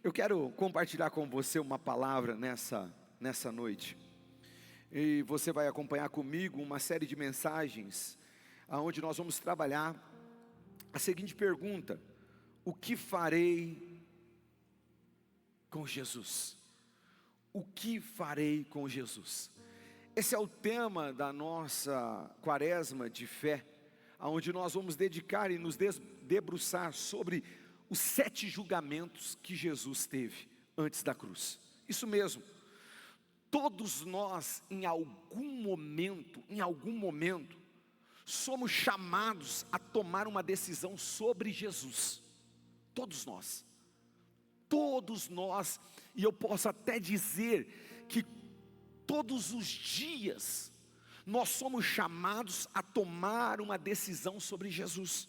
Eu quero compartilhar com você uma palavra nessa noite. E você vai acompanhar comigo uma série de mensagens, onde nós vamos trabalhar a seguinte pergunta: o que farei com Jesus? O que farei com Jesus? Esse é o tema da nossa quaresma de fé, onde nós vamos dedicar e nos debruçar sobre os 7 julgamentos que Jesus teve antes da cruz. Isso mesmo, todos nós em algum momento, somos chamados a tomar uma decisão sobre Jesus. Todos nós, e eu posso até dizer que todos os dias, nós somos chamados a tomar uma decisão sobre Jesus.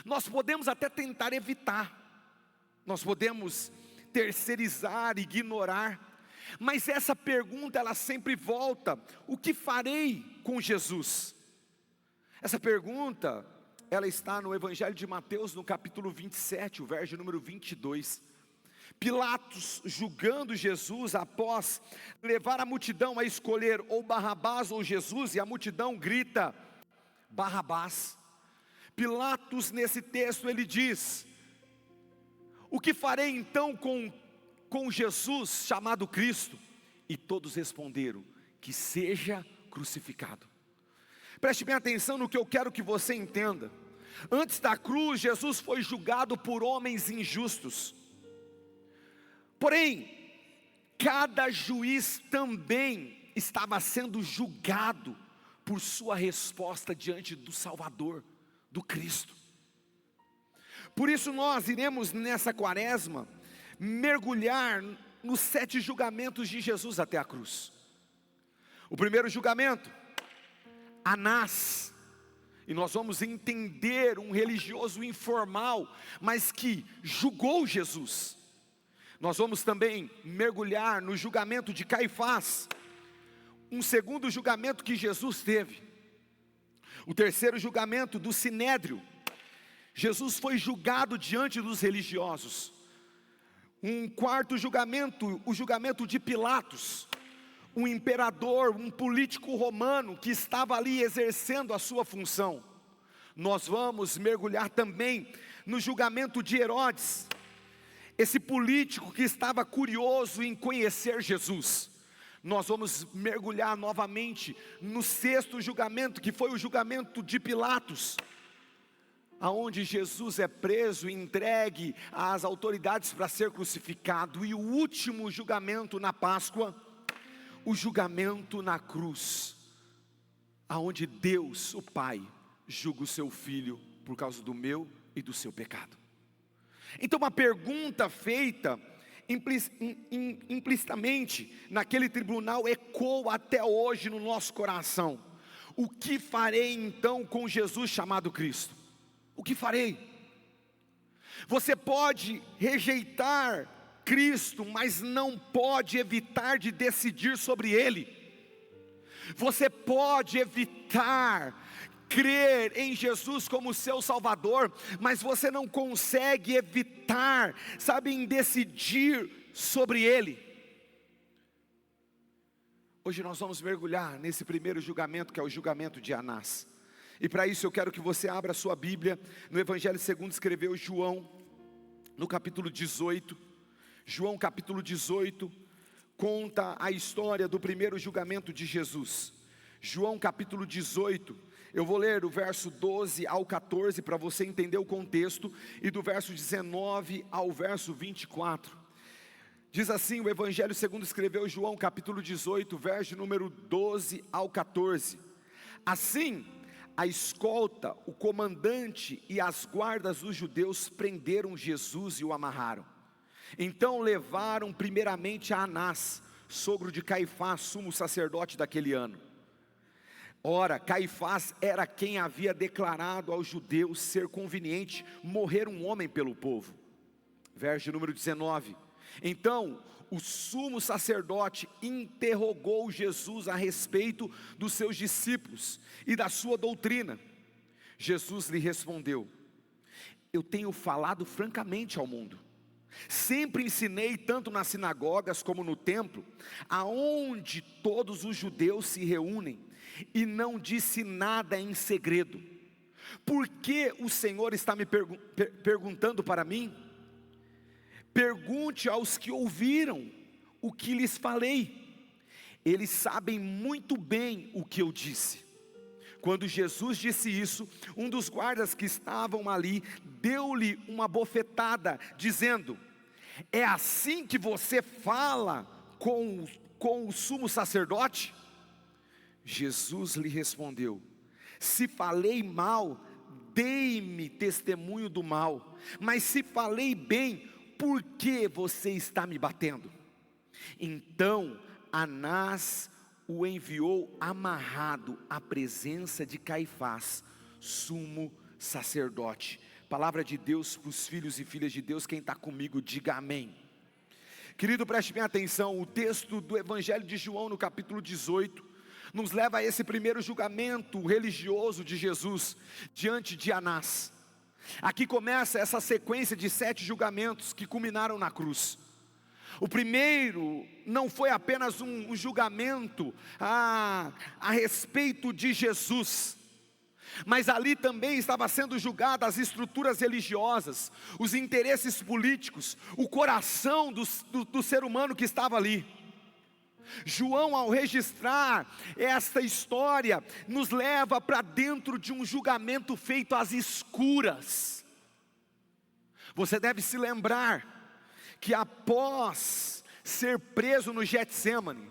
Nós podemos até tentar evitar, nós podemos terceirizar, ignorar, mas essa pergunta ela sempre volta: o que farei com Jesus? Essa pergunta, ela está no Evangelho de Mateus, no capítulo 27, o verso número 22. Pilatos julgando Jesus após levar a multidão a escolher ou Barrabás ou Jesus, e a multidão grita: Barrabás. Pilatos, nesse texto, ele diz: o que farei então com Jesus chamado Cristo? E todos responderam: que seja crucificado. Preste bem atenção no que eu quero que você entenda. Antes da cruz, Jesus foi julgado por homens injustos. Porém, cada juiz também estava sendo julgado por sua resposta diante do Salvador, do Cristo. Por isso nós iremos nessa quaresma mergulhar nos 7 julgamentos de Jesus até a cruz. O primeiro julgamento, Anás, e nós vamos entender um religioso informal, mas que julgou Jesus. Nós vamos também mergulhar no julgamento de Caifás, um segundo julgamento que Jesus teve. O terceiro julgamento do Sinédrio, Jesus foi julgado diante dos religiosos. Um quarto julgamento, o julgamento de Pilatos, um imperador, um político romano que estava ali exercendo a sua função. Nós vamos mergulhar também no julgamento de Herodes, esse político que estava curioso em conhecer Jesus. Nós vamos mergulhar novamente no 6º julgamento, que foi o julgamento de Pilatos, aonde Jesus é preso e entregue às autoridades para ser crucificado. E o último julgamento na Páscoa, o julgamento na cruz, aonde Deus, o Pai, julga o seu Filho por causa do meu e do seu pecado. Então uma pergunta feita implicitamente naquele tribunal ecoa até hoje no nosso coração: o que farei então com Jesus chamado Cristo? O que farei? Você pode rejeitar Cristo, mas não pode evitar de decidir sobre Ele. Você pode evitar crer em Jesus como seu Salvador, mas você não consegue evitar, em decidir sobre Ele. Hoje nós vamos mergulhar nesse primeiro julgamento, que é o julgamento de Anás. E para isso eu quero que você abra a sua Bíblia no Evangelho segundo escreveu João, no capítulo 18. João capítulo 18 conta a história do primeiro julgamento de Jesus. João capítulo 18, eu vou ler do verso 12 ao 14 para você entender o contexto, e do verso 19 ao verso 24. Diz assim o Evangelho segundo escreveu João capítulo 18, verso número 12 ao 14. Assim, a escolta, o comandante e as guardas dos judeus prenderam Jesus e o amarraram. Então levaram primeiramente a Anás, sogro de Caifás, sumo sacerdote daquele ano. Ora, Caifás era quem havia declarado aos judeus ser conveniente morrer um homem pelo povo. Verso número 19. Então o sumo sacerdote interrogou Jesus a respeito dos seus discípulos e da sua doutrina. Jesus lhe respondeu: eu tenho falado francamente ao mundo. Sempre ensinei tanto nas sinagogas como no templo, aonde todos os judeus se reúnem, e não disse nada em segredo. Por que o Senhor está me perguntando para mim? Pergunte aos que ouviram o que lhes falei. Eles sabem muito bem o que eu disse. Quando Jesus disse isso, um dos guardas que estavam ali deu-lhe uma bofetada, dizendo: é assim que você fala com o sumo sacerdote? Jesus lhe respondeu: se falei mal, dei-me testemunho do mal, mas se falei bem, por que você está me batendo? Então Anás o enviou amarrado à presença de Caifás, sumo sacerdote. Palavra de Deus para os filhos e filhas de Deus. Quem está comigo, diga amém. Querido, preste bem atenção. O texto do Evangelho de João, no capítulo 18, nos leva a esse primeiro julgamento religioso de Jesus diante de Anás. Aqui começa essa sequência de 7 julgamentos que culminaram na cruz. O primeiro não foi apenas um julgamento a respeito de Jesus, mas ali também estava sendo julgadas as estruturas religiosas, os interesses políticos, o coração do ser humano que estava ali. João, ao registrar esta história, nos leva para dentro de um julgamento feito às escuras. Você deve se lembrar que após ser preso no Getsemane,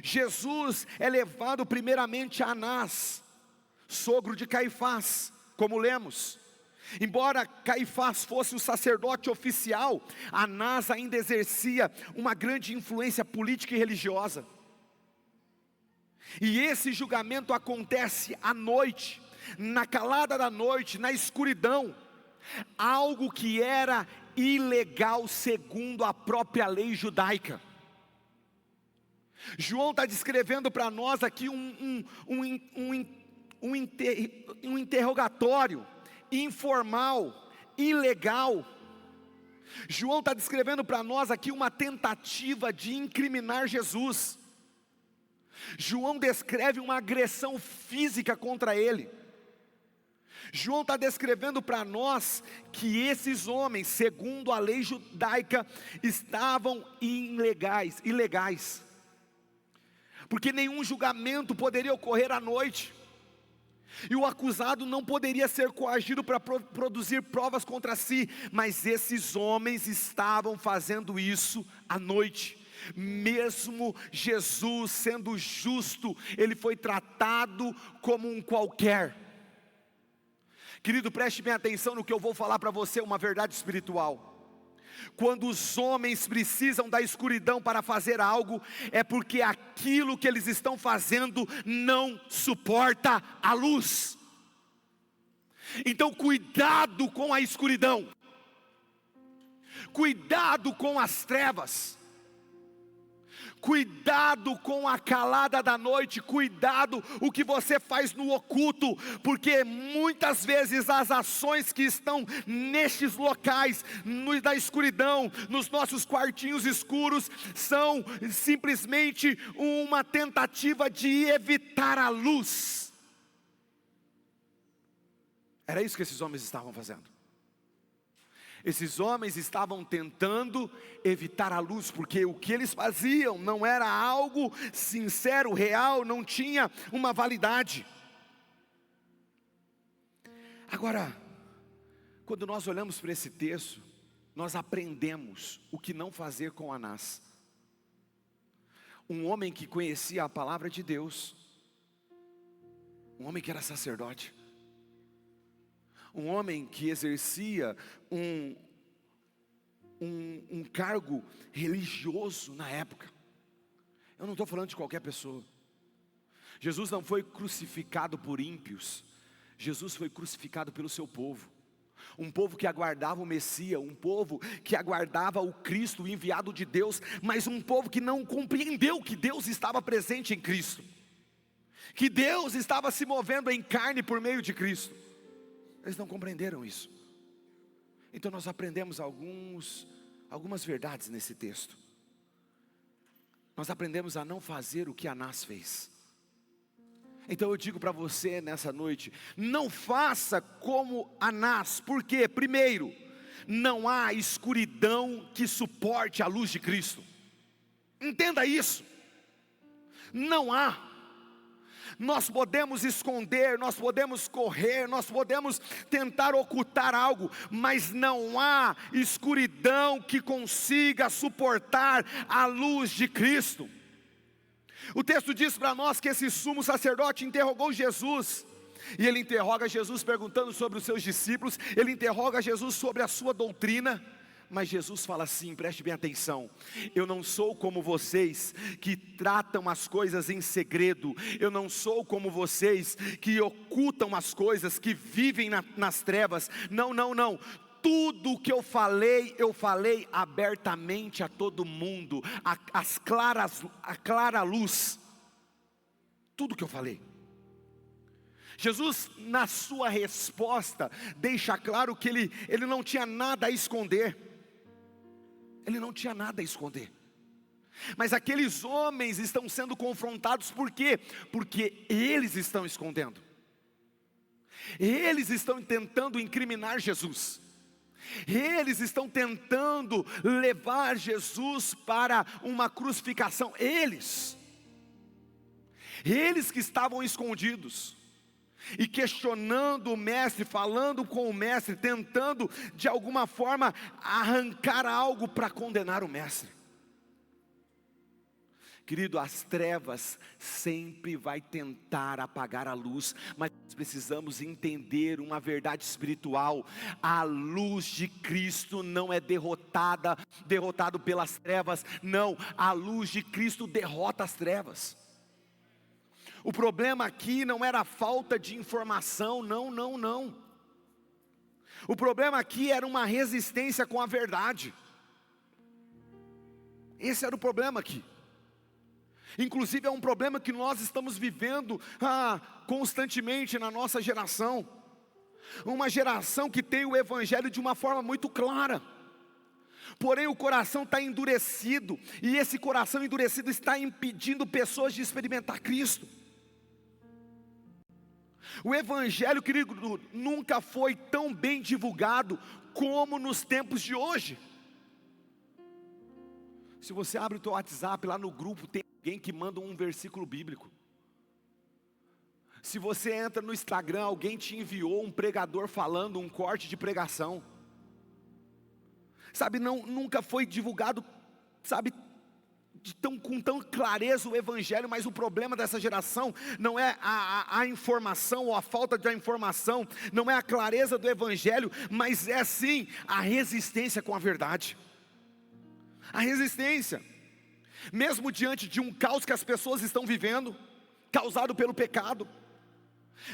Jesus é levado primeiramente a Anás, sogro de Caifás, como lemos. Embora Caifás fosse o sacerdote oficial, Anás ainda exercia uma grande influência política e religiosa. E esse julgamento acontece à noite, na calada da noite, na escuridão, algo que era ilegal segundo a própria lei judaica. João está descrevendo para nós aqui um interrogatório informal, ilegal. João está descrevendo para nós aqui uma tentativa de incriminar Jesus. João descreve uma agressão física contra ele. João está descrevendo para nós que esses homens, segundo a lei judaica, estavam ilegais, porque nenhum julgamento poderia ocorrer à noite, e o acusado não poderia ser coagido para produzir provas contra si, mas esses homens estavam fazendo isso à noite. Mesmo Jesus sendo justo, ele foi tratado como um qualquer. Querido, preste bem atenção no que eu vou falar para você, uma verdade espiritual. Quando os homens precisam da escuridão para fazer algo, é porque aquilo que eles estão fazendo não suporta a luz. Então cuidado com a escuridão, cuidado com as trevas, cuidado com a calada da noite, cuidado o que você faz no oculto, porque muitas vezes as ações que estão nestes locais, da escuridão, nos nossos quartinhos escuros, são simplesmente uma tentativa de evitar a luz. Era isso que esses homens estavam fazendo. Esses homens estavam tentando evitar a luz, porque o que eles faziam não era algo sincero, real, não tinha uma validade. Agora, quando nós olhamos para esse texto, nós aprendemos o que não fazer com Anás. Um homem que conhecia a palavra de Deus, um homem que era sacerdote, um homem que exercia um cargo religioso na época. Eu não estou falando de qualquer pessoa. Jesus não foi crucificado por ímpios, Jesus foi crucificado pelo seu povo. Um povo que aguardava o Messias, um povo que aguardava o Cristo, o enviado de Deus, mas um povo que não compreendeu que Deus estava presente em Cristo, que Deus estava se movendo em carne por meio de Cristo. Eles não compreenderam isso. Então nós aprendemos algumas algumas verdades nesse texto. Nós aprendemos a não fazer o que Anás fez. Então eu digo para você nessa noite, não faça como Anás. Por quê? Primeiro, não há escuridão que suporte a luz de Cristo. Entenda isso. Não há. Nós podemos esconder, nós podemos correr, nós podemos tentar ocultar algo, mas não há escuridão que consiga suportar a luz de Cristo. O texto diz para nós que esse sumo sacerdote interrogou Jesus, e ele interroga Jesus perguntando sobre os seus discípulos, ele interroga Jesus sobre a sua doutrina. Mas Jesus fala assim, preste bem atenção: eu não sou como vocês que tratam as coisas em segredo, eu não sou como vocês que ocultam as coisas, que vivem nas trevas. Não, não, não. Tudo o que eu falei abertamente a todo mundo, a clara luz. Tudo que eu falei. Jesus, na sua resposta, deixa claro que ele não tinha nada a esconder. Ele não tinha nada a esconder. Mas aqueles homens estão sendo confrontados por quê? Porque eles estão escondendo. Eles estão tentando incriminar Jesus. Eles estão tentando levar Jesus para uma crucificação. Eles que estavam escondidos e questionando o mestre, falando com o mestre, tentando de alguma forma arrancar algo para condenar o mestre. Querido, as trevas sempre vai tentar apagar a luz, mas nós precisamos entender uma verdade espiritual: a luz de Cristo não é derrotado pelas trevas. Não, a luz de Cristo derrota as trevas. O problema aqui não era a falta de informação, não. O problema aqui era uma resistência com a verdade. Esse era o problema aqui. Inclusive é um problema que nós estamos vivendo constantemente na nossa geração. Uma geração que tem o Evangelho de uma forma muito clara, porém o coração está endurecido, e esse coração endurecido está impedindo pessoas de experimentar Cristo. O Evangelho, querido, nunca foi tão bem divulgado como nos tempos de hoje. Se você abre o teu WhatsApp, lá no grupo tem alguém que manda um versículo bíblico. Se você entra no Instagram, alguém te enviou um pregador falando um corte de pregação. Sabe, nunca foi divulgado, sabe, com tão clareza o Evangelho. Mas o problema dessa geração não é a informação ou a falta de informação, não é a clareza do Evangelho, mas é sim a resistência com a verdade. A resistência, mesmo diante de um caos que as pessoas estão vivendo, causado pelo pecado,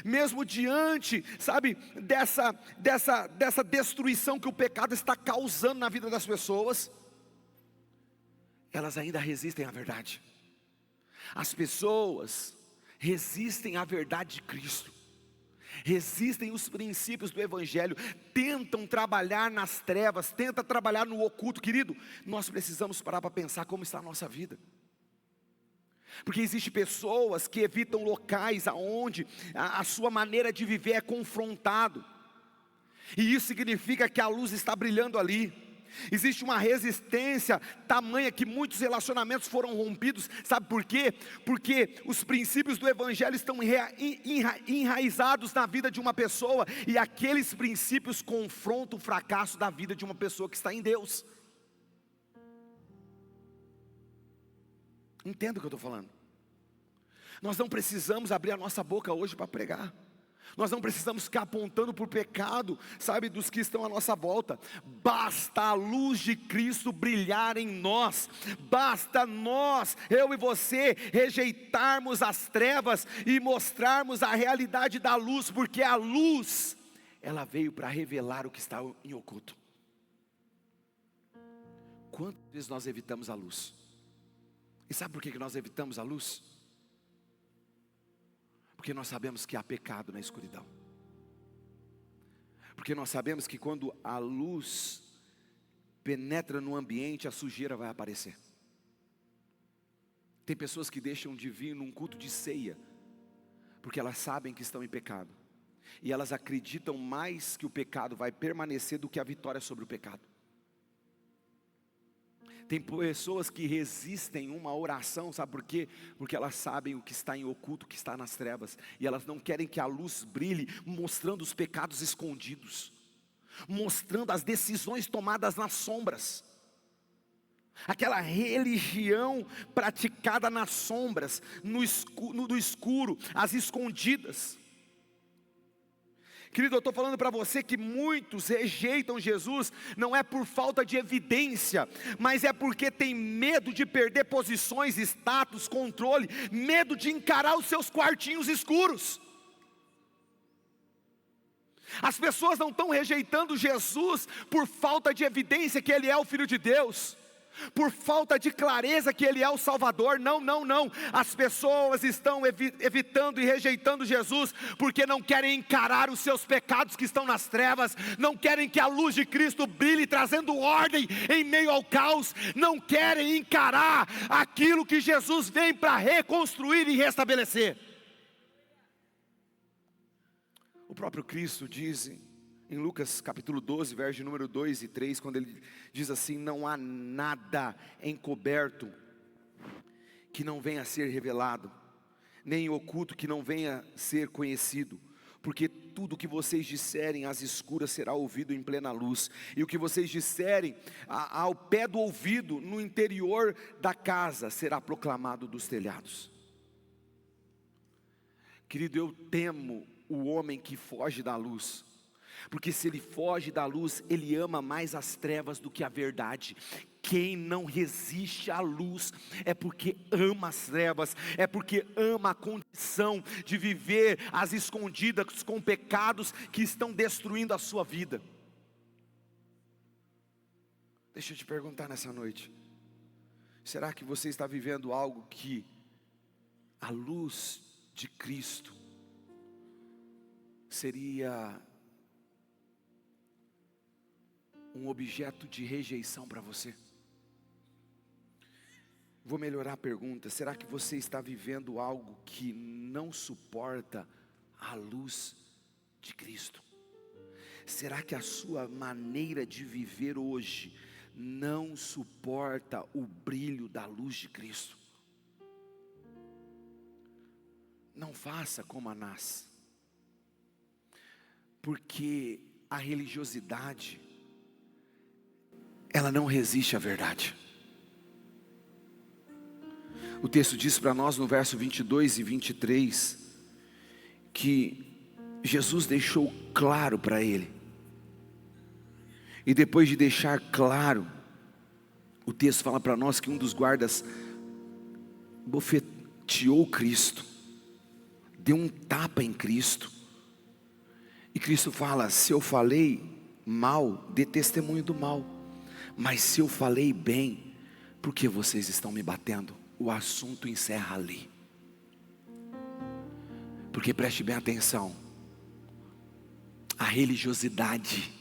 mesmo diante, sabe, dessa destruição que o pecado está causando na vida das pessoas, elas ainda resistem à verdade. As pessoas resistem à verdade de Cristo, resistem os princípios do Evangelho, tentam trabalhar nas trevas, tentam trabalhar no oculto. Querido, nós precisamos parar para pensar como está a nossa vida. Porque existem pessoas que evitam locais aonde a sua maneira de viver é confrontado, e isso significa que a luz está brilhando ali. Existe uma resistência tamanha que muitos relacionamentos foram rompidos. Sabe por quê? Porque os princípios do Evangelho estão enraizados na vida de uma pessoa, e aqueles princípios confrontam o fracasso da vida de uma pessoa que está em Deus. Entenda o que eu estou falando. Nós não precisamos abrir a nossa boca hoje para pregar. Nós não precisamos ficar apontando para o pecado, sabe, dos que estão à nossa volta. Basta a luz de Cristo brilhar em nós. Basta nós, eu e você, rejeitarmos as trevas e mostrarmos a realidade da luz. Porque a luz, ela veio para revelar o que está em oculto. Quantas vezes nós evitamos a luz? E sabe por que nós evitamos a luz? Porque nós sabemos que há pecado na escuridão. Porque nós sabemos que quando a luz penetra no ambiente, a sujeira vai aparecer. Tem pessoas que deixam de vir num culto de ceia, porque elas sabem que estão em pecado, e elas acreditam mais que o pecado vai permanecer do que a vitória sobre o pecado. Tem pessoas que resistem uma oração, sabe por quê? Porque elas sabem o que está em oculto, o que está nas trevas, e elas não querem que a luz brilhe, mostrando os pecados escondidos, mostrando as decisões tomadas nas sombras. Aquela religião praticada nas sombras, no escuro, às escondidas. Querido, eu estou falando para você que muitos rejeitam Jesus, não é por falta de evidência, mas é porque tem medo de perder posições, status, controle, medo de encarar os seus quartinhos escuros. As pessoas não estão rejeitando Jesus por falta de evidência que Ele é o Filho de Deus, por falta de clareza que Ele é o Salvador. Não. As pessoas estão evitando e rejeitando Jesus porque não querem encarar os seus pecados que estão nas trevas, não querem que a luz de Cristo brilhe trazendo ordem em meio ao caos, não querem encarar aquilo que Jesus vem para reconstruir e restabelecer. O próprio Cristo diz em Lucas capítulo 12, verso número 2 e 3, quando Ele diz assim: não há nada encoberto que não venha a ser revelado, nem oculto que não venha a ser conhecido, porque tudo que vocês disserem às escuras será ouvido em plena luz, e o que vocês disserem ao pé do ouvido, no interior da casa, será proclamado dos telhados. Querido, eu temo o homem que foge da luz, porque se ele foge da luz, ele ama mais as trevas do que a verdade. Quem não resiste à luz é porque ama as trevas, é porque ama a condição de viver às escondidas com pecados que estão destruindo a sua vida. Deixa eu te perguntar nessa noite, será que você está vivendo algo que a luz de Cristo seria um objeto de rejeição para você? Vou melhorar a pergunta: será que você está vivendo algo que não suporta a luz de Cristo? Será que a sua maneira de viver hoje não suporta o brilho da luz de Cristo? Não faça como Anás, porque a religiosidade, ela não resiste à verdade. O texto diz para nós no verso 22 e 23, que Jesus deixou claro para ele, e depois de deixar claro, o texto fala para nós que um dos guardas bofeteou Cristo, deu um tapa em Cristo, e Cristo fala: se eu falei mal, dê testemunho do mal, mas se eu falei bem, por que vocês estão me batendo? O assunto encerra ali. Porque preste bem atenção, a religiosidade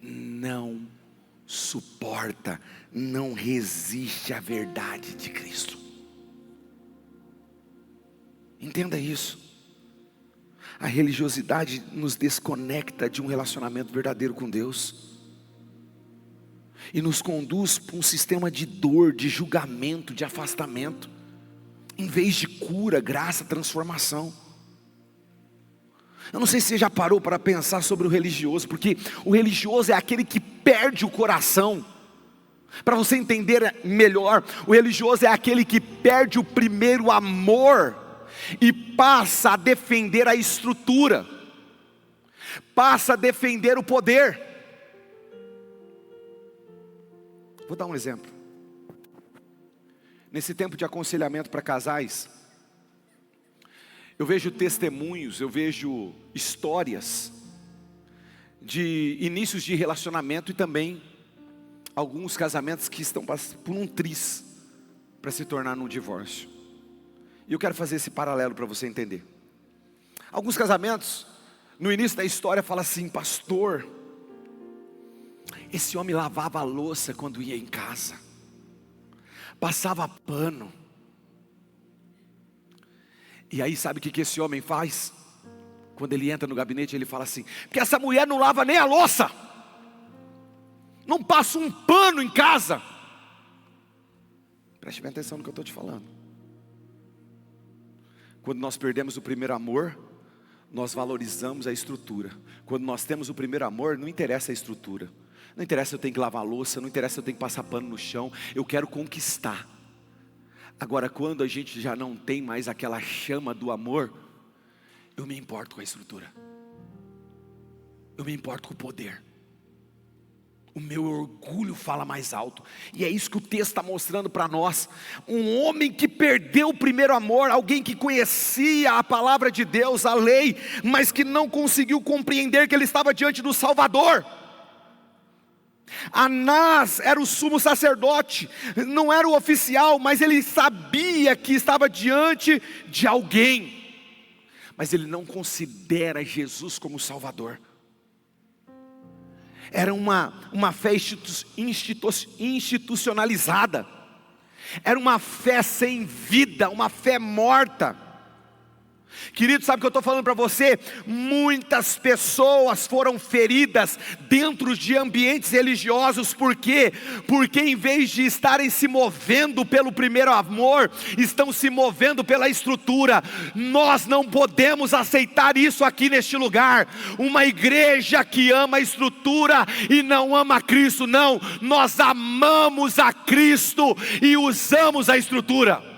não suporta, não resiste à verdade de Cristo. Entenda isso. A religiosidade nos desconecta de um relacionamento verdadeiro com Deus, e nos conduz para um sistema de dor, de julgamento, de afastamento, em vez de cura, graça, transformação. Eu não sei se você já parou para pensar sobre o religioso, porque o religioso é aquele que perde o coração. Para você entender melhor, o religioso é aquele que perde o primeiro amor e passa a defender a estrutura, passa a defender o poder. Vou dar um exemplo. Nesse tempo de aconselhamento para casais, eu vejo testemunhos, eu vejo histórias de inícios de relacionamento e também alguns casamentos que estão passando por um triz para se tornar num divórcio. E eu quero fazer esse paralelo para você entender. Alguns casamentos, no início da história, fala assim: pastor, Esse homem lavava a louça quando ia em casa, passava pano. E aí sabe o que esse homem faz? Quando ele entra no gabinete, ele fala assim: porque essa mulher não lava nem a louça, não passa um pano em casa. Preste bem atenção no que eu estou te falando. Quando nós perdemos o primeiro amor, nós valorizamos a estrutura. Quando nós temos o primeiro amor, não interessa a estrutura. Não interessa se eu tenho que lavar a louça, não interessa se eu tenho que passar pano no chão. Eu quero conquistar. Agora, quando a gente já não tem mais aquela chama do amor, eu me importo com a estrutura. Eu me importo com o poder. O meu orgulho fala mais alto. E é isso que o texto está mostrando para nós. Um homem que perdeu o primeiro amor, alguém que conhecia a palavra de Deus, a lei, mas que não conseguiu compreender que ele estava diante do Salvador. Anás era o sumo sacerdote, não era o oficial, mas ele sabia que estava diante de alguém. Mas ele não considera Jesus como Salvador. Era uma fé institucionalizada. Era uma fé sem vida, uma fé morta. Querido, sabe o que eu estou falando para você? Muitas pessoas foram feridas dentro de ambientes religiosos. Por quê? Porque em vez de estarem se movendo pelo primeiro amor, estão se movendo pela estrutura. Nós não podemos aceitar isso aqui neste lugar. Uma igreja que ama a estrutura e não ama a Cristo. Não, nós amamos a Cristo e usamos a estrutura.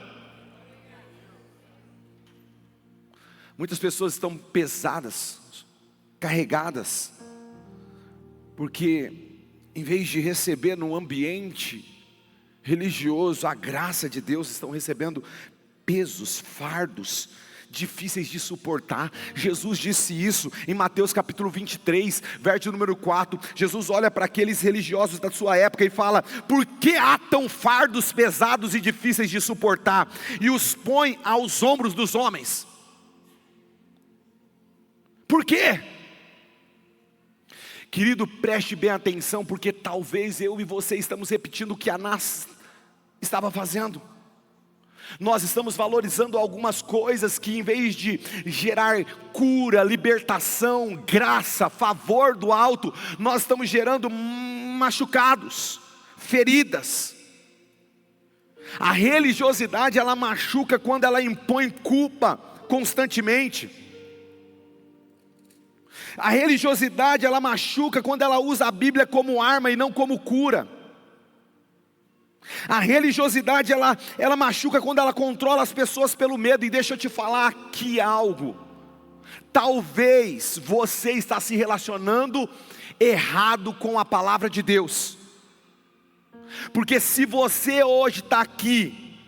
Muitas pessoas estão pesadas, carregadas, porque em vez de receber no ambiente religioso a graça de Deus, estão recebendo pesos, fardos, difíceis de suportar. Jesus disse isso em Mateus capítulo 23, verso número 4. Jesus olha para aqueles religiosos da sua época e fala: por que há tão fardos pesados e difíceis de suportar? E os põe aos ombros dos homens. Por quê? Querido, preste bem atenção, porque talvez eu e você estamos repetindo o que Anás estava fazendo. Nós estamos valorizando algumas coisas que, em vez de gerar cura, libertação, graça, favor do alto, nós estamos gerando machucados, feridas. A religiosidade, ela machuca quando ela impõe culpa constantemente. A religiosidade, ela machuca quando ela usa a Bíblia como arma e não como cura. A religiosidade, ela machuca quando ela controla as pessoas pelo medo. E deixa eu te falar aqui algo. Talvez você está se relacionando errado com a palavra de Deus. Porque se você hoje está aqui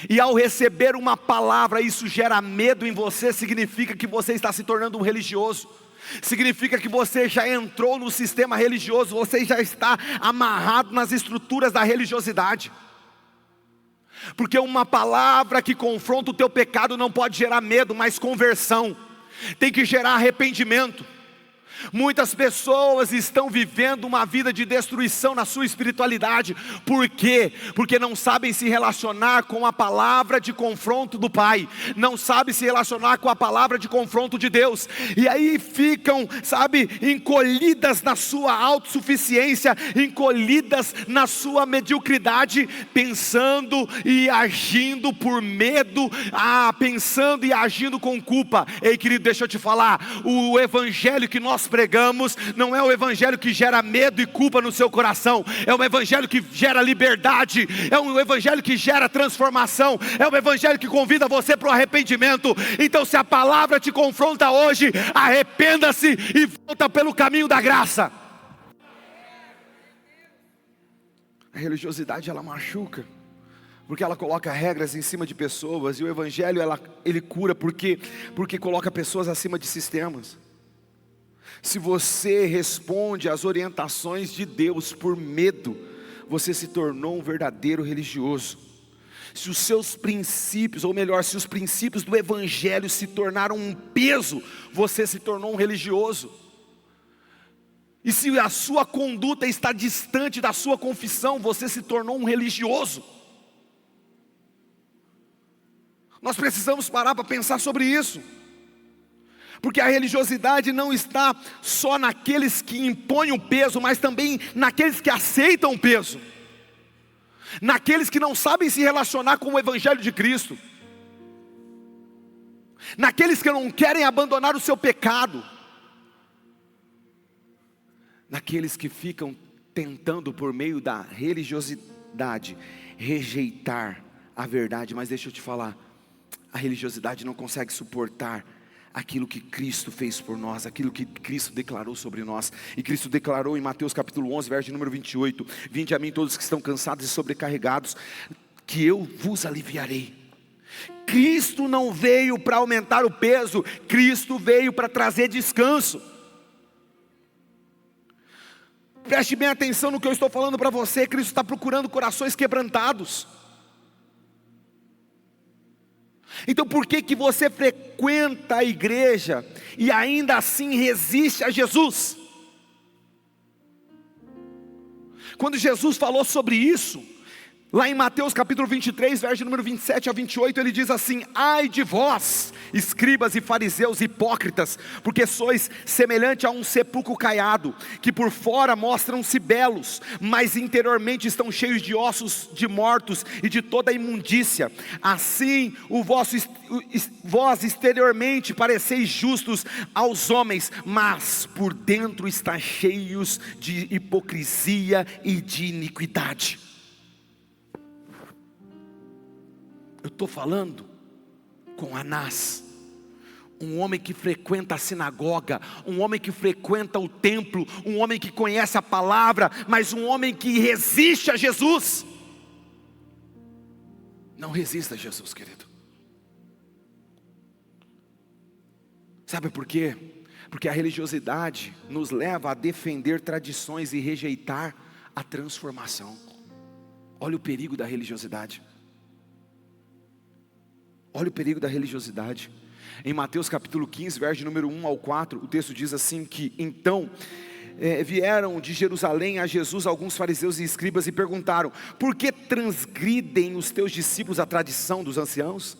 e ao receber uma palavra isso gera medo em você, significa que você está se tornando um religioso. Significa que você já entrou no sistema religioso, você já está amarrado nas estruturas da religiosidade. Porque uma palavra que confronta o teu pecado não pode gerar medo, mas conversão. Tem que gerar arrependimento. Muitas pessoas estão vivendo uma vida de destruição na sua espiritualidade. Por quê? Porque não sabem se relacionar com a palavra de confronto do Pai, não sabem se relacionar com a palavra de confronto de Deus, e aí ficam, encolhidas na sua autossuficiência, encolhidas na sua mediocridade, pensando e agindo por medo, pensando e agindo com culpa. Ei, querido, deixa eu te falar, o evangelho que nós pregamos não é o evangelho que gera medo e culpa no seu coração, é um evangelho que gera liberdade, é um evangelho que gera transformação, é um evangelho que convida você para o arrependimento. Então, se a palavra te confronta hoje, arrependa-se e volta pelo caminho da graça. A religiosidade, ela machuca, porque ela coloca regras em cima de pessoas, e o evangelho, ele cura porque coloca pessoas acima de sistemas. Se você responde às orientações de Deus por medo, você se tornou um verdadeiro religioso. Se os seus princípios, ou melhor, se os princípios do evangelho se tornaram um peso, você se tornou um religioso. E se a sua conduta está distante da sua confissão, você se tornou um religioso. Nós precisamos parar para pensar sobre isso. Porque a religiosidade não está só naqueles que impõem o peso, mas também naqueles que aceitam o peso. Naqueles que não sabem se relacionar com o Evangelho de Cristo. Naqueles que não querem abandonar o seu pecado. Naqueles que ficam tentando por meio da religiosidade rejeitar a verdade. Mas deixa eu te falar, a religiosidade não consegue suportar aquilo que Cristo fez por nós, aquilo que Cristo declarou sobre nós. E Cristo declarou em Mateus capítulo 11, verso número 28, vinde a mim todos que estão cansados e sobrecarregados, que eu vos aliviarei. Cristo não veio para aumentar o peso, Cristo veio para trazer descanso. Preste bem atenção no que eu estou falando para você. Cristo está procurando corações quebrantados. Então por que você frequenta a igreja e ainda assim resiste a Jesus? Quando Jesus falou sobre isso, lá em Mateus capítulo 23, verso número 27 a 28, ele diz assim: ai de vós, escribas e fariseus hipócritas, porque sois semelhante a um sepulcro caiado, que por fora mostram-se belos, mas interiormente estão cheios de ossos de mortos e de toda a imundícia. Assim vós exteriormente pareceis justos aos homens, mas por dentro está cheios de hipocrisia e de iniquidade. Eu estou falando com Anás, um homem que frequenta a sinagoga, um homem que frequenta o templo, um homem que conhece a palavra, mas um homem que resiste a Jesus. Não resista a Jesus, querido. Sabe por quê? Porque a religiosidade nos leva a defender tradições e rejeitar a transformação. Olha o perigo da religiosidade. Olha o perigo da religiosidade. Em Mateus capítulo 15, verso número 1 ao 4, o texto diz assim que então vieram de Jerusalém a Jesus alguns fariseus e escribas e perguntaram: por que transgridem os teus discípulos a tradição dos anciãos?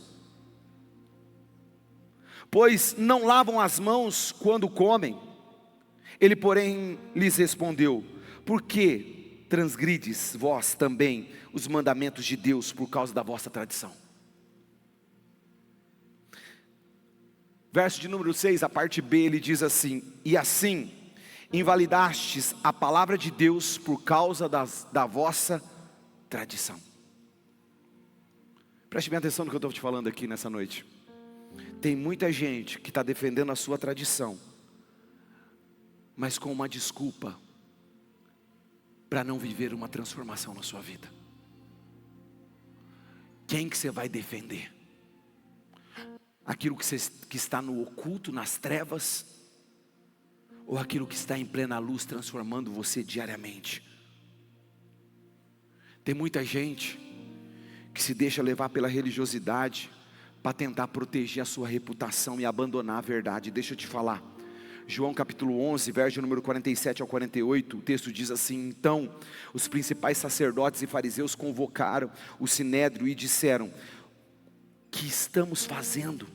Pois não lavam as mãos quando comem. Ele porém lhes respondeu: por que transgrides vós também os mandamentos de Deus por causa da vossa tradição? Verso de número 6, a parte B, ele diz assim: e assim invalidastes a palavra de Deus por causa da vossa tradição. Preste bem atenção no que eu estou te falando aqui nessa noite. Tem muita gente que está defendendo a sua tradição, mas com uma desculpa para não viver uma transformação na sua vida. Quem que você vai defender? Aquilo que está no oculto, nas trevas, ou aquilo que está em plena luz, transformando você diariamente? Tem muita gente que se deixa levar pela religiosidade para tentar proteger a sua reputação e abandonar a verdade. Deixa eu te falar, João capítulo 11, verso número 47 ao 48, o texto diz assim: então os principais sacerdotes e fariseus convocaram o sinédrio e disseram: que estamos fazendo,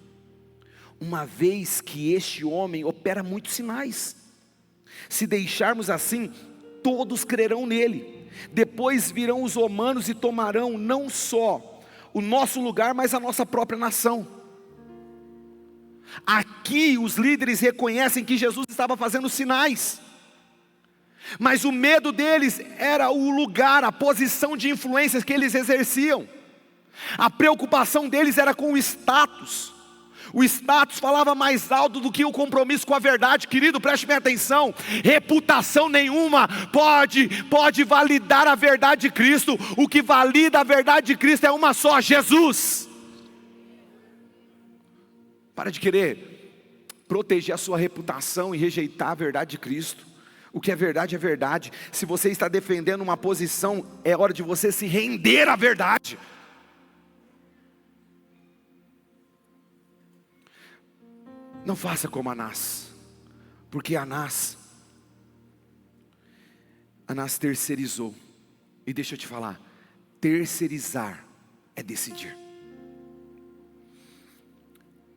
uma vez que este homem opera muitos sinais? Se deixarmos assim, todos crerão nele. Depois virão os romanos e tomarão não só o nosso lugar, mas a nossa própria nação. Aqui os líderes reconhecem que Jesus estava fazendo sinais, mas o medo deles era o lugar, a posição de influência que eles exerciam. A preocupação deles era com o status. O status falava mais alto do que o compromisso com a verdade. Querido, preste bem atenção. Reputação nenhuma pode validar a verdade de Cristo. O que valida a verdade de Cristo é uma só: Jesus. Para de querer proteger a sua reputação e rejeitar a verdade de Cristo. O que é verdade. Se você está defendendo uma posição, é hora de você se render à verdade. Não faça como Anás, porque Anás Anás terceirizou. E deixa eu te falar, terceirizar é decidir.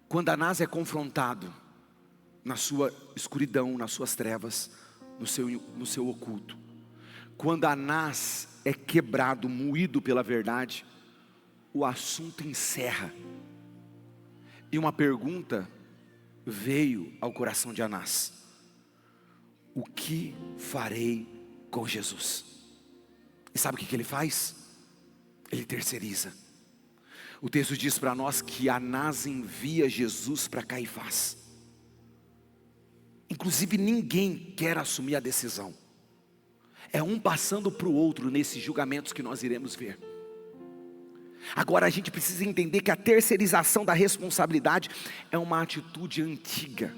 Quando Anás é confrontado na sua escuridão, nas suas trevas, no seu oculto, quando Anás é quebrado, moído pela verdade, o assunto encerra. E uma pergunta veio ao coração de Anás: o que farei com Jesus? E sabe o que ele faz? Ele terceiriza. O texto diz para nós que Anás envia Jesus para Caifás. Inclusive ninguém quer assumir a decisão. É um passando para o outro nesses julgamentos que nós iremos ver. Agora a gente precisa entender que a terceirização da responsabilidade é uma atitude antiga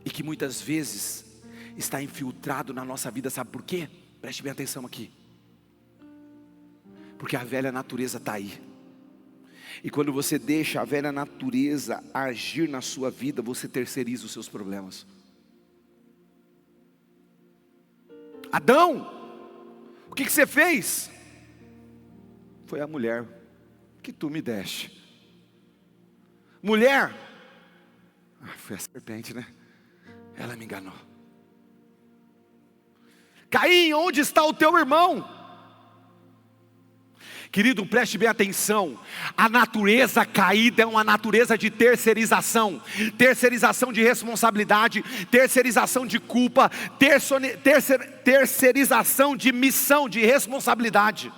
e que muitas vezes está infiltrado na nossa vida. Sabe por quê? Preste bem atenção aqui. Porque a velha natureza está aí. E quando você deixa a velha natureza agir na sua vida, você terceiriza os seus problemas. Adão, o que você fez? Foi a mulher que tu me deste. Mulher, foi a serpente, né? Ela me enganou. Caim, onde está o teu irmão? Querido, preste bem atenção. A natureza caída é uma natureza de terceirização. Terceirização de responsabilidade, terceirização de culpa, terceirização de missão, de responsabilidade.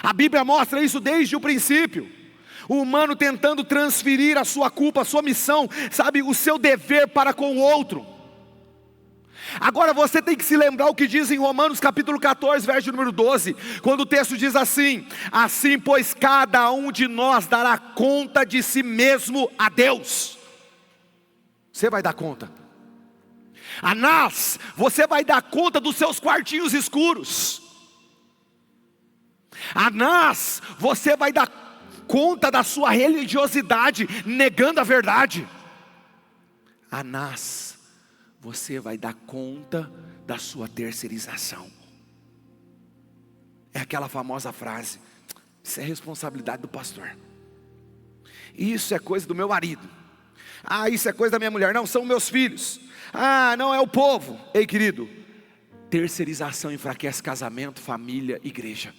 A Bíblia mostra isso desde o princípio. O humano tentando transferir a sua culpa, a sua missão, sabe, o seu dever para com o outro. Agora você tem que se lembrar o que diz em Romanos capítulo 14, verso número 12, quando o texto diz assim: assim pois cada um de nós dará conta de si mesmo a Deus. Você vai dar conta. Anás, você vai dar conta dos seus quartinhos escuros. Anás, você vai dar conta da sua religiosidade, negando a verdade. Anás, você vai dar conta da sua terceirização. É aquela famosa frase: isso é responsabilidade do pastor, isso é coisa do meu marido, isso é coisa da minha mulher, não, são meus filhos, não é o povo. Ei querido, terceirização enfraquece casamento, família, igreja.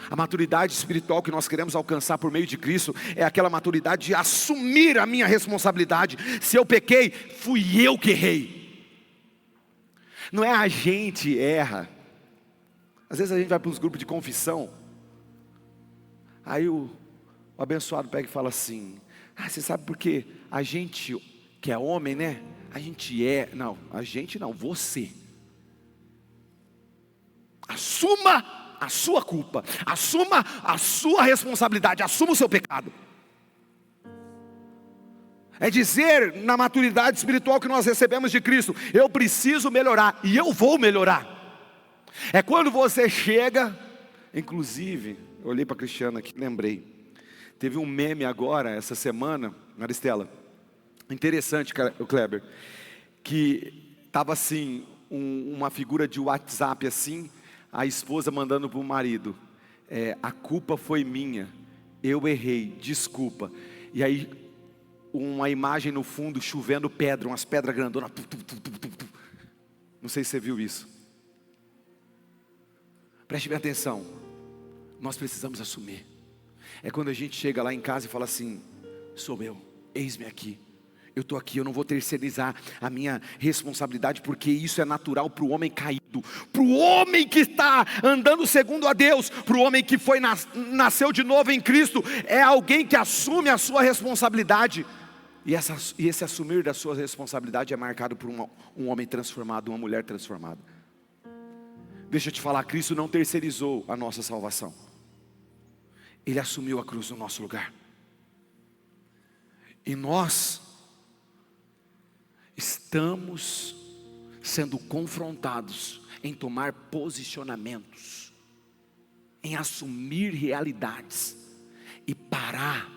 A maturidade espiritual que nós queremos alcançar por meio de Cristo é aquela maturidade de assumir a minha responsabilidade. Se eu pequei, fui eu que errei. Não é a gente erra. Às vezes a gente vai para os grupos de confissão, aí o abençoado pega e fala assim: você sabe por quê? A gente que é homem, né? A gente não, a gente não, você. Assuma a sua culpa, assuma a sua responsabilidade, assuma o seu pecado. É dizer na maturidade espiritual que nós recebemos de Cristo: eu preciso melhorar e eu vou melhorar. É quando você chega, inclusive, eu olhei para a Cristiana aqui, lembrei, teve um meme agora, essa semana, Maristela, interessante, o Kleber, que estava assim, uma figura de WhatsApp assim, a esposa mandando para o marido: a culpa foi minha, eu errei, desculpa. E aí uma imagem no fundo, chovendo pedra, umas pedras grandonas. Não sei se você viu isso. Preste bem atenção. Nós precisamos assumir. É quando a gente chega lá em casa e fala assim: sou eu, eis-me aqui. Eu estou aqui, eu não vou terceirizar a minha responsabilidade, porque isso é natural para o homem caído, para o homem que está andando segundo a Deus, para o homem que nasceu de novo em Cristo. É alguém que assume a sua responsabilidade, e esse assumir da sua responsabilidade é marcado por um homem transformado, uma mulher transformada. Deixa eu te falar, Cristo não terceirizou a nossa salvação, Ele assumiu a cruz no nosso lugar. E nós estamos sendo confrontados em tomar posicionamentos, em assumir realidades e parar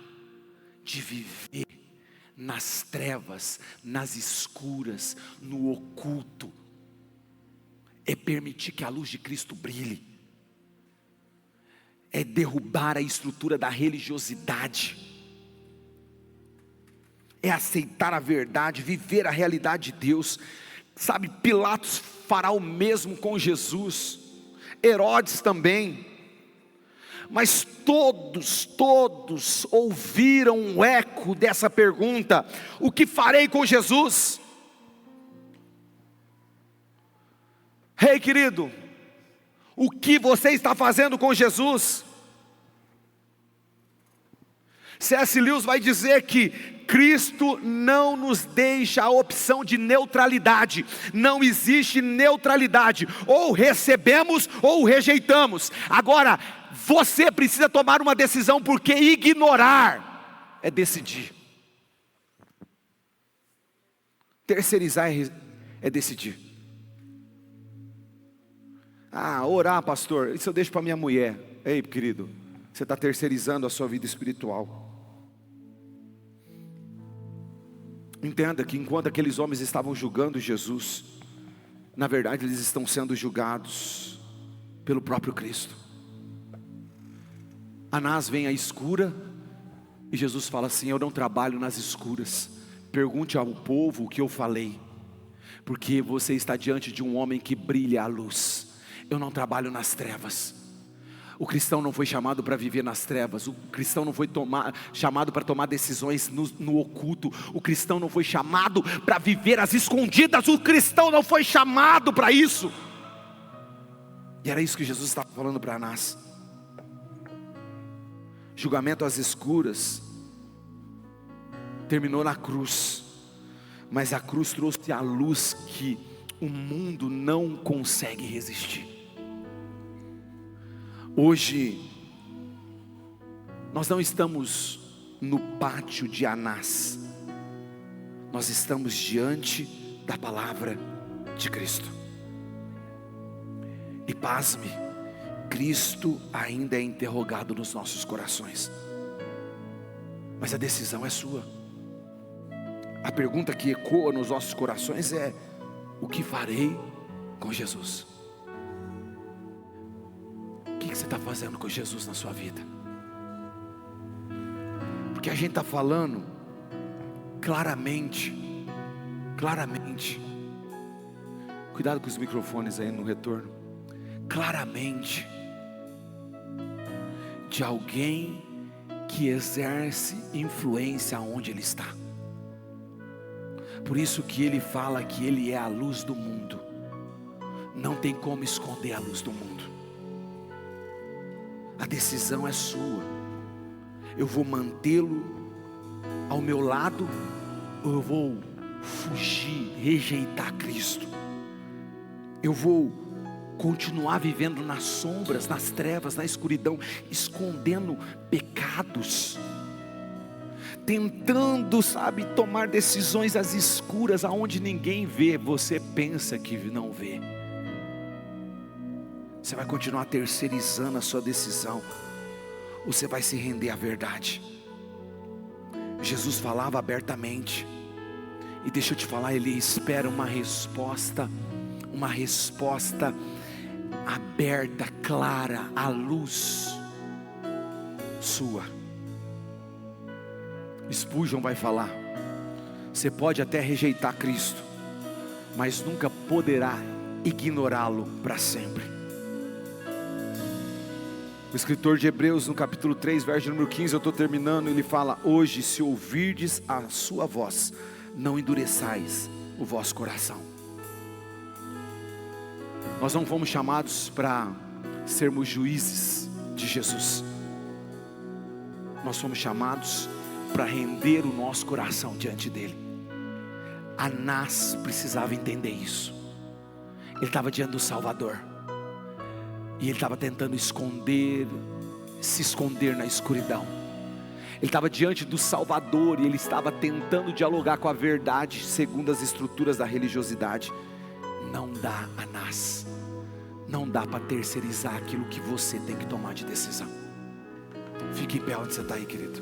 de viver nas trevas, nas escuras, no oculto. É permitir que a luz de Cristo brilhe. É derrubar a estrutura da religiosidade. É aceitar a verdade, viver a realidade de Deus. Sabe, Pilatos fará o mesmo com Jesus, Herodes também. Mas todos ouviram um eco dessa pergunta: o que farei com Jesus? Ei, querido, o que você está fazendo com Jesus? C.S. Lewis vai dizer que Cristo não nos deixa a opção de neutralidade. Não existe neutralidade, ou recebemos ou rejeitamos. Agora, você precisa tomar uma decisão, porque ignorar é decidir. Terceirizar é decidir. Orar, pastor, isso eu deixo para minha mulher. Ei, querido, você está terceirizando a sua vida espiritual. Entenda que enquanto aqueles homens estavam julgando Jesus, na verdade eles estão sendo julgados pelo próprio Cristo. Anás vem à escura e Jesus fala assim: eu não trabalho nas escuras. Pergunte ao povo o que eu falei, porque você está diante de um homem que brilha a luz. Eu não trabalho nas trevas. O cristão não foi chamado para viver nas trevas. O cristão não foi chamado para tomar decisões no oculto. O cristão não foi chamado para viver às escondidas. O cristão não foi chamado para isso. E era isso que Jesus estava falando para Anás. Julgamento às escuras terminou na cruz, mas a cruz trouxe a luz que o mundo não consegue resistir. Hoje nós não estamos no pátio de Anás, nós estamos diante da palavra de Cristo. E pasme, Cristo ainda é interrogado nos nossos corações, mas a decisão é sua. A pergunta que ecoa nos nossos corações é: o que farei com Jesus? O que você está fazendo com Jesus na sua vida? Porque a gente está falando claramente, cuidado com os microfones aí no retorno, claramente, de alguém que exerce influência onde ele está. Por isso que ele fala que ele é a luz do mundo. Não tem como esconder a luz do mundo. A decisão é sua. Eu vou mantê-lo ao meu lado, ou eu vou fugir, rejeitar Cristo? Eu vou continuar vivendo nas sombras, nas trevas, na escuridão, escondendo pecados, tentando, tomar decisões às escuras, aonde ninguém vê, você pensa que não vê. Você vai continuar terceirizando a sua decisão, ou você vai se render à verdade? Jesus falava abertamente, e deixa eu te falar, ele espera uma resposta aberta, clara, à luz sua. Spurgeon vai falar: você pode até rejeitar Cristo, mas nunca poderá ignorá-lo para sempre. O escritor de Hebreus, no capítulo 3, verso número 15, eu estou terminando, ele fala: hoje, se ouvirdes a sua voz, não endureçais o vosso coração. Nós não fomos chamados para sermos juízes de Jesus. Nós fomos chamados para render o nosso coração diante dele. Anás precisava entender isso. Ele estava diante do Salvador, e ele estava tentando se esconder na escuridão. Ele estava diante do Salvador, e ele estava tentando dialogar com a verdade, segundo as estruturas da religiosidade. Não dá, Anás, não dá para terceirizar aquilo que você tem que tomar de decisão. Fique em pé onde você está aí, querido.